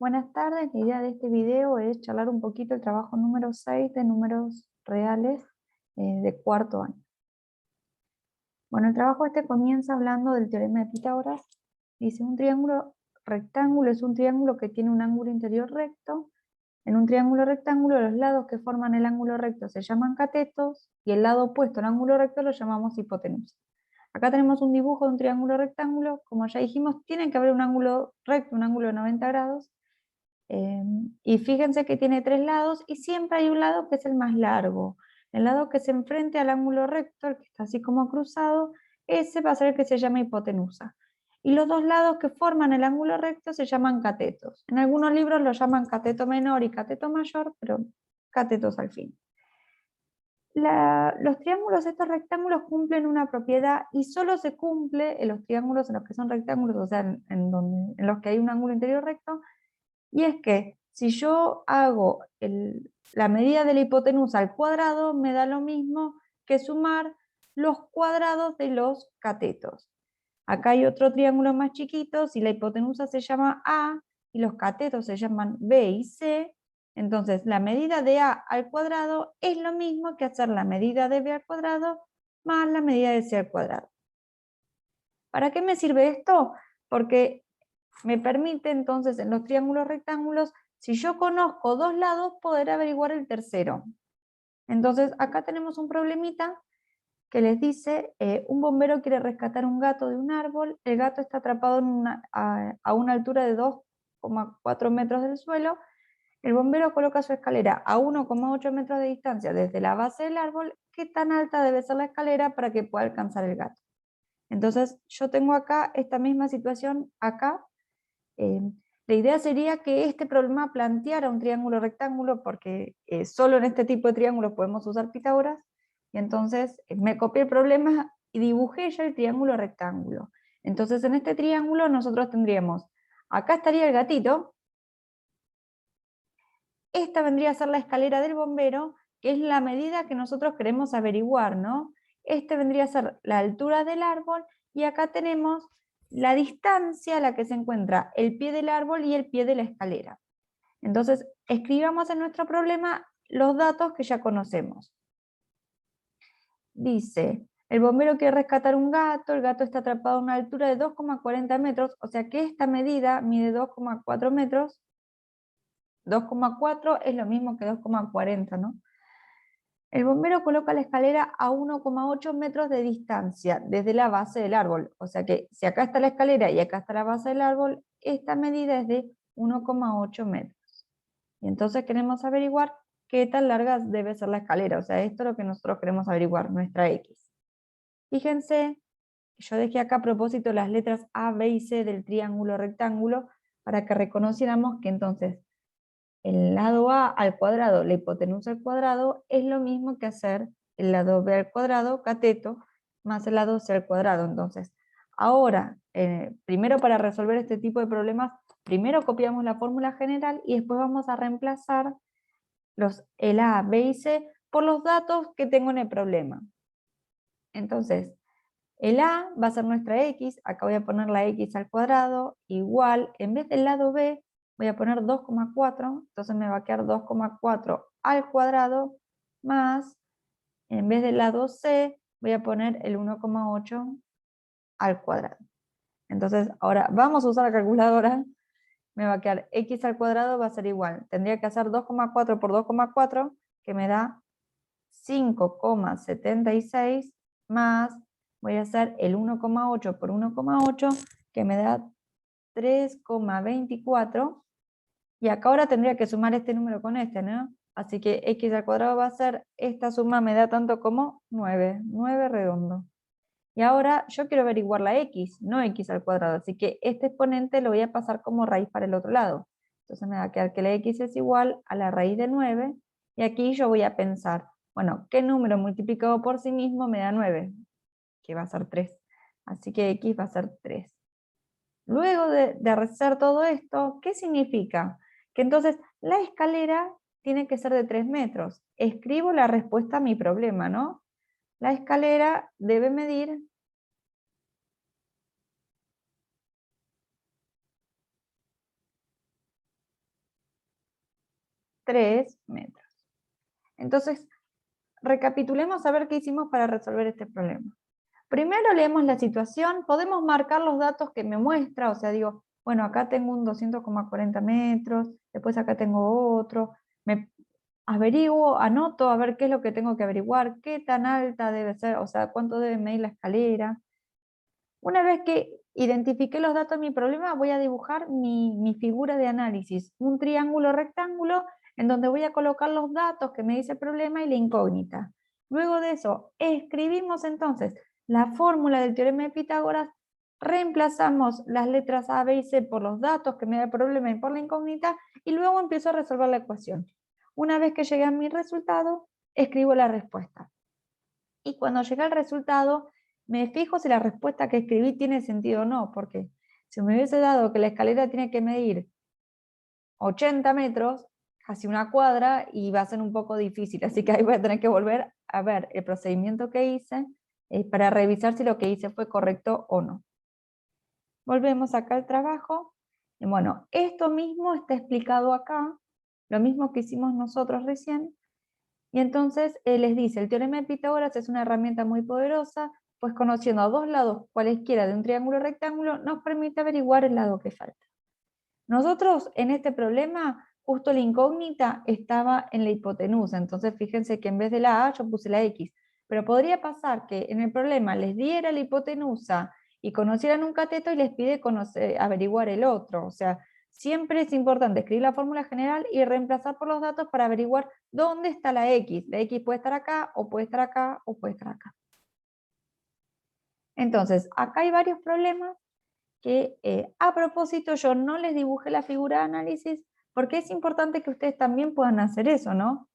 Buenas tardes, la idea de este video es charlar un poquito el trabajo número 6 de números reales de cuarto año. Bueno, el trabajo este comienza hablando del teorema de Pitágoras. Dice, un triángulo rectángulo es un triángulo que tiene un ángulo interior recto. En un triángulo rectángulo los lados que forman el ángulo recto se llaman catetos y el lado opuesto al ángulo recto lo llamamos hipotenusa. Acá tenemos un dibujo de un triángulo rectángulo. Como ya dijimos, tiene que haber un ángulo recto, un ángulo de 90 grados. Y fíjense que tiene tres lados y siempre hay un lado que es el más largo. El lado que se enfrente al ángulo recto, el que está así como cruzado, ese va a ser el que se llama hipotenusa. Y los dos lados que forman el ángulo recto se llaman catetos. En algunos libros lo llaman cateto menor y cateto mayor, pero catetos al fin. Los triángulos, estos rectángulos, cumplen una propiedad y solo se cumple en los triángulos en los que son rectángulos, o sea, en los que hay un ángulo interior recto. Y es que si yo hago la medida de la hipotenusa al cuadrado, me da lo mismo que sumar los cuadrados de los catetos. Acá hay otro triángulo más chiquito, si la hipotenusa se llama A y los catetos se llaman B y C, entonces la medida de A al cuadrado es lo mismo que hacer la medida de B al cuadrado más la medida de C al cuadrado. ¿Para qué me sirve esto? Porque me permite entonces en los triángulos rectángulos, si yo conozco dos lados, poder averiguar el tercero. Entonces acá tenemos un problemita que les dice, un bombero quiere rescatar un gato de un árbol, el gato está atrapado a una altura de 2,4 metros del suelo, el bombero coloca su escalera a 1,8 metros de distancia desde la base del árbol. ¿Qué tan alta debe ser la escalera para que pueda alcanzar el gato? Entonces yo tengo acá esta misma situación acá. La idea sería que este problema planteara un triángulo rectángulo, porque solo en este tipo de triángulos podemos usar Pitágoras, y entonces me copié el problema y dibujé ya el triángulo rectángulo. Entonces en este triángulo nosotros tendríamos, acá estaría el gatito, esta vendría a ser la escalera del bombero, que es la medida que nosotros queremos averiguar, ¿no? Este vendría a ser la altura del árbol, y acá tenemos la distancia a la que se encuentra el pie del árbol y el pie de la escalera. Entonces, escribamos en nuestro problema los datos que ya conocemos. Dice, el bombero quiere rescatar un gato, el gato está atrapado a una altura de 2,40 metros, o sea que esta medida mide 2,4 metros. 2,4 es lo mismo que 2,40, ¿no? El bombero coloca la escalera a 1,8 metros de distancia desde la base del árbol. O sea que si acá está la escalera y acá está la base del árbol, esta medida es de 1,8 metros. Y entonces queremos averiguar qué tan larga debe ser la escalera. O sea, esto es lo que nosotros queremos averiguar, nuestra X. Fíjense, yo dejé acá a propósito las letras A, B y C del triángulo rectángulo para que reconociéramos que entonces el lado A al cuadrado, la hipotenusa al cuadrado, es lo mismo que hacer el lado B al cuadrado, cateto, más el lado C al cuadrado. Entonces, ahora, primero para resolver este tipo de problemas, primero copiamos la fórmula general y después vamos a reemplazar el A, B y C por los datos que tengo en el problema. Entonces, el A va a ser nuestra X, acá voy a poner la X al cuadrado, igual, en vez del lado B, voy a poner 2,4, entonces me va a quedar 2,4 al cuadrado, más, en vez del lado C, voy a poner el 1,8 al cuadrado. Entonces, ahora vamos a usar la calculadora, me va a quedar X al cuadrado, va a ser igual, tendría que hacer 2,4 por 2,4, que me da 5,76, más voy a hacer el 1,8 por 1,8, que me da 3,24, y acá ahora tendría que sumar este número con este, ¿no? Así que X al cuadrado va a ser, esta suma me da tanto como 9 redondo. Y ahora yo quiero averiguar la X, no X al cuadrado, así que este exponente lo voy a pasar como raíz para el otro lado. Entonces me va a quedar que la X es igual a la raíz de 9, y aquí yo voy a pensar, bueno, ¿qué número multiplicado por sí mismo me da 9? Que va a ser 3. Así que X va a ser 3. Luego de hacer todo esto, ¿qué significa? Que entonces la escalera tiene que ser de 3 metros. Escribo la respuesta a mi problema, ¿no? La escalera debe medir 3 metros. Entonces, recapitulemos a ver qué hicimos para resolver este problema. Primero leemos la situación, podemos marcar los datos que me muestra, o sea, digo, bueno, acá tengo un 200,40 metros, después acá tengo otro, me averiguo, anoto a ver qué es lo que tengo que averiguar, qué tan alta debe ser, o sea, cuánto debe medir la escalera. Una vez que identifiqué los datos de mi problema, voy a dibujar mi figura de análisis, un triángulo rectángulo en donde voy a colocar los datos que me dice el problema y la incógnita. Luego de eso, escribimos entonces la fórmula del teorema de Pitágoras, reemplazamos las letras A, B y C por los datos que me da el problema y por la incógnita, y luego empiezo a resolver la ecuación. Una vez que llegue a mi resultado, escribo la respuesta. Y cuando llegue al resultado, me fijo si la respuesta que escribí tiene sentido o no, porque si me hubiese dado que la escalera tiene que medir 80 metros, casi una cuadra, y va a ser un poco difícil, así que ahí voy a tener que volver a ver el procedimiento que hice para revisar si lo que hice fue correcto o no. Volvemos acá al trabajo, y bueno, esto mismo está explicado acá, lo mismo que hicimos nosotros recién, y entonces les dice, el teorema de Pitágoras es una herramienta muy poderosa, pues conociendo a dos lados cualesquiera de un triángulo rectángulo, nos permite averiguar el lado que falta. Nosotros en este problema, justo la incógnita estaba en la hipotenusa, entonces fíjense que en vez de la A yo puse la X, pero podría pasar que en el problema les diera la hipotenusa y conocieran un cateto y les pide averiguar el otro, o sea, siempre es importante escribir la fórmula general y reemplazar por los datos para averiguar dónde está la X. La X puede estar acá, o puede estar acá, o puede estar acá. Entonces, acá hay varios problemas que a propósito yo no les dibujé la figura de análisis porque es importante que ustedes también puedan hacer eso, ¿no?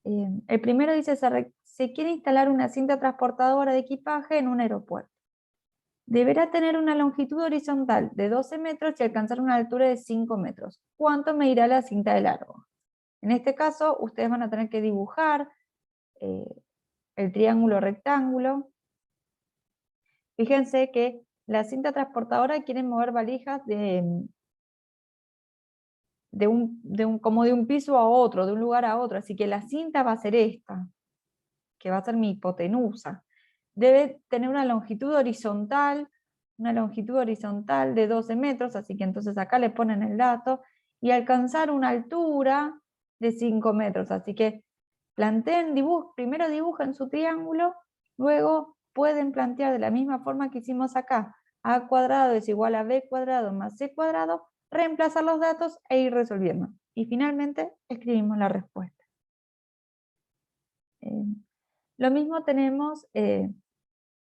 El primero dice, se quiere instalar una cinta transportadora de equipaje en un aeropuerto. Deberá tener una longitud horizontal de 12 metros y alcanzar una altura de 5 metros. ¿Cuánto medirá la cinta de largo? En este caso, ustedes van a tener que dibujar el triángulo rectángulo. Fíjense que la cinta transportadora quiere mover valijas como de un piso a otro, de un lugar a otro, así que la cinta va a ser esta, que va a ser mi hipotenusa. Debe tener una longitud horizontal de 12 metros, así que entonces acá le ponen el dato, y alcanzar una altura de 5 metros, así que primero dibujen su triángulo, luego pueden plantear de la misma forma que hicimos acá, a cuadrado es igual a b cuadrado más c cuadrado, reemplazar los datos e ir resolviendo. Y finalmente escribimos la respuesta. Lo mismo tenemos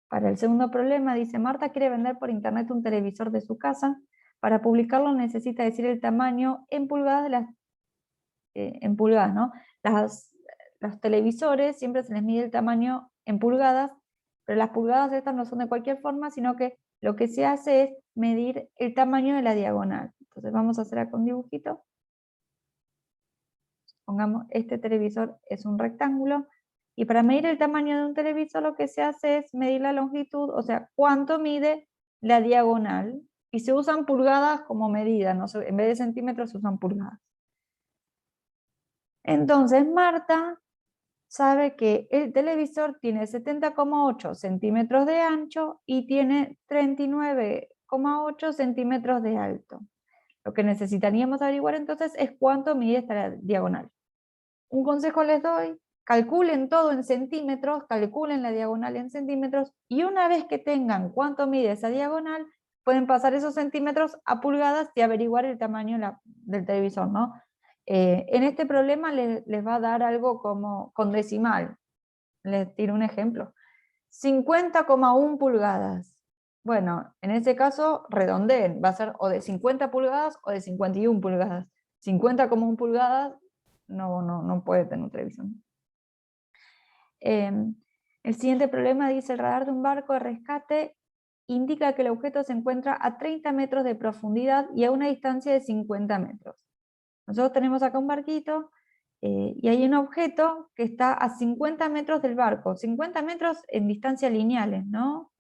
para el segundo problema, dice Marta quiere vender por internet un televisor de su casa, para publicarlo necesita decir el tamaño en pulgadas ¿no? Los televisores siempre se les mide el tamaño en pulgadas, pero las pulgadas estas no son de cualquier forma, sino que lo que se hace es medir el tamaño de la diagonal. Entonces vamos a hacer acá un dibujito. Pongamos, este televisor es un rectángulo, y para medir el tamaño de un televisor lo que se hace es medir la longitud, o sea, cuánto mide la diagonal, y se usan pulgadas como medida, ¿no? En vez de centímetros se usan pulgadas. Entonces Marta sabe que el televisor tiene 70,8 centímetros de ancho y tiene 39,8 centímetros de alto. Lo que necesitaríamos averiguar entonces es cuánto mide esta diagonal. Un consejo les doy, calculen todo en centímetros, calculen la diagonal en centímetros, y una vez que tengan cuánto mide esa diagonal, pueden pasar esos centímetros a pulgadas y averiguar el tamaño del televisor, ¿no? En este problema les va a dar algo como con decimal. Les tiro un ejemplo. 50,1 pulgadas. Bueno, en ese caso redondeen, va a ser o de 50 pulgadas o de 51 pulgadas. 50,1 pulgadas no puede tener un televisor. El siguiente problema dice, el radar de un barco de rescate indica que el objeto se encuentra a 30 metros de profundidad y a una distancia de 50 metros. Nosotros tenemos acá un barquito y hay un objeto que está a 50 metros del barco, 50 metros en distancias lineales, ¿no?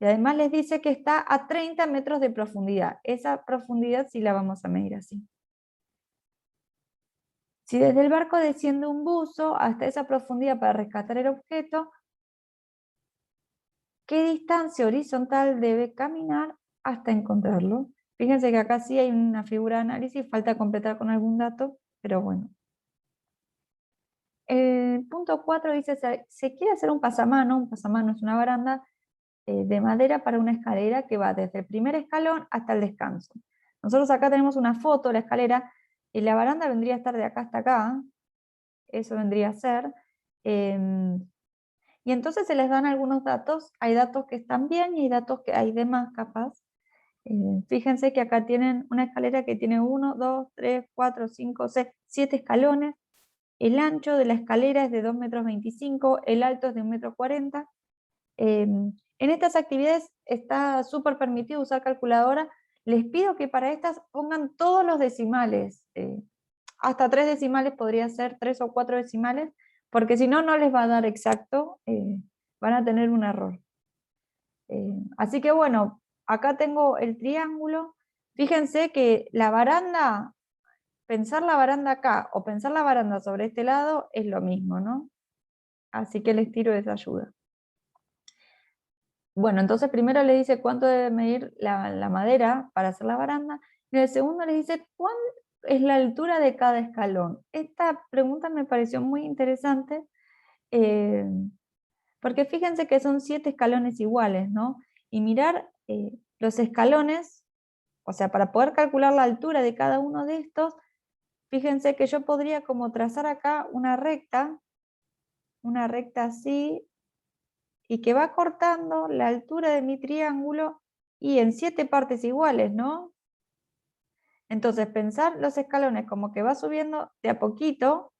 Y además les dice que está a 30 metros de profundidad. Esa profundidad sí la vamos a medir así. Si desde el barco desciende un buzo hasta esa profundidad para rescatar el objeto, ¿qué distancia horizontal debe caminar hasta encontrarlo? Fíjense que acá sí hay una figura de análisis, falta completar con algún dato, pero bueno. El punto 4 dice, se quiere hacer un pasamano es una baranda de madera para una escalera que va desde el primer escalón hasta el descanso. Nosotros acá tenemos una foto de la escalera, y la baranda vendría a estar de acá hasta acá, eso vendría a ser, y entonces se les dan algunos datos, hay datos que están bien y hay datos que hay de más capaz. Fíjense que acá tienen una escalera que tiene 1, 2, 3, 4, 5, 6, 7 escalones. El ancho de la escalera es de 2,25 m, el alto es de 1,40 m. En estas actividades está súper permitido usar calculadora. Les pido que para estas pongan todos los decimales. Hasta 3 decimales podría ser, 3 o 4 decimales, porque si no, no les va a dar exacto, van a tener un error. Así que bueno, acá tengo el triángulo. Fíjense que la baranda, pensar la baranda acá o pensar la baranda sobre este lado es lo mismo, ¿no? Así que les tiro esa ayuda. Bueno, entonces primero le dice cuánto debe medir la madera para hacer la baranda, y el segundo le dice cuál es la altura de cada escalón. Esta pregunta me pareció muy interesante, porque fíjense que son 7 escalones iguales, ¿no? Y mirar los escalones, o sea, para poder calcular la altura de cada uno de estos, fíjense que yo podría como trazar acá una recta así, y que va cortando la altura de mi triángulo y en 7 partes iguales, ¿no? Entonces pensar los escalones como que va subiendo de a poquito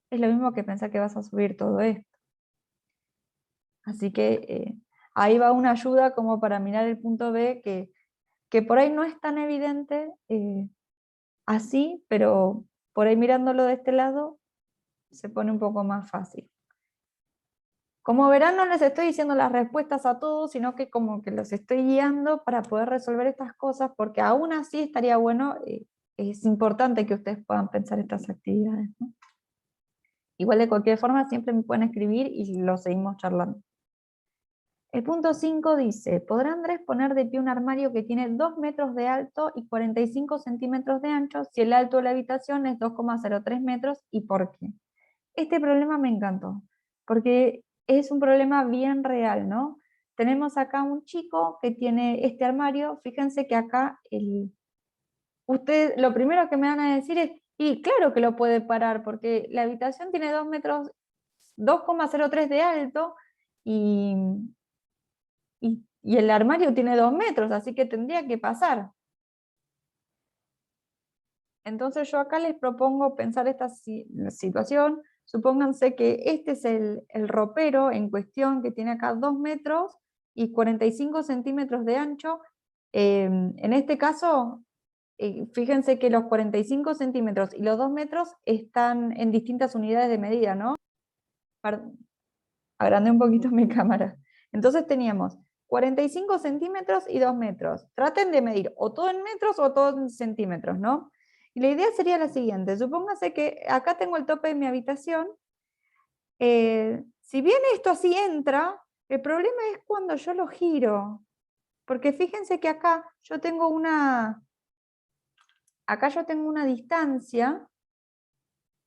es lo mismo que pensar que vas a subir todo esto. Así que ahí va una ayuda como para mirar el punto B, que por ahí no es tan evidente así, pero por ahí mirándolo de este lado se pone un poco más fácil. Como verán, no les estoy diciendo las respuestas a todos, sino que como que los estoy guiando para poder resolver estas cosas, porque aún así estaría bueno, es importante que ustedes puedan pensar estas actividades, ¿no? Igual de cualquier forma siempre me pueden escribir y lo seguimos charlando. El punto 5 dice, ¿podrá Andrés poner de pie un armario que tiene 2 metros de alto y 45 centímetros de ancho si el alto de la habitación es 2,03 metros y por qué? Este problema me encantó, porque es un problema bien real, ¿no? Tenemos acá un chico que tiene este armario, fíjense que acá usted lo primero que me van a decir es, y claro que lo puede parar, porque la habitación tiene 2 metros, 2,03 de alto, y, y el armario tiene 2 metros, así que tendría que pasar. Entonces yo acá les propongo pensar esta situación. Supónganse que este es el ropero en cuestión, que tiene acá 2 metros y 45 centímetros de ancho. En este caso, fíjense que los 45 centímetros y los 2 metros están en distintas unidades de medida, ¿no? Agrandé un poquito mi cámara. Entonces teníamos 45 centímetros y 2 metros. Traten de medir o todo en metros o todo en centímetros, ¿no? Y la idea sería la siguiente. Supóngase que acá tengo el tope de mi habitación. Si bien esto así entra, el problema es cuando yo lo giro. Porque fíjense que acá yo tengo una distancia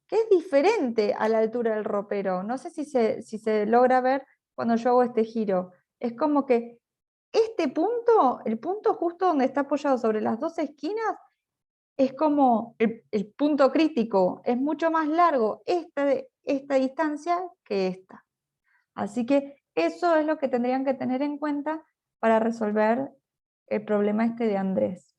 que es diferente a la altura del ropero. No sé si se logra ver cuando yo hago este giro. Es como que este punto, el punto justo donde está apoyado sobre las dos esquinas, es como el punto crítico. Es mucho más largo esta distancia que esta. Así que eso es lo que tendrían que tener en cuenta para resolver el problema este de Andrés.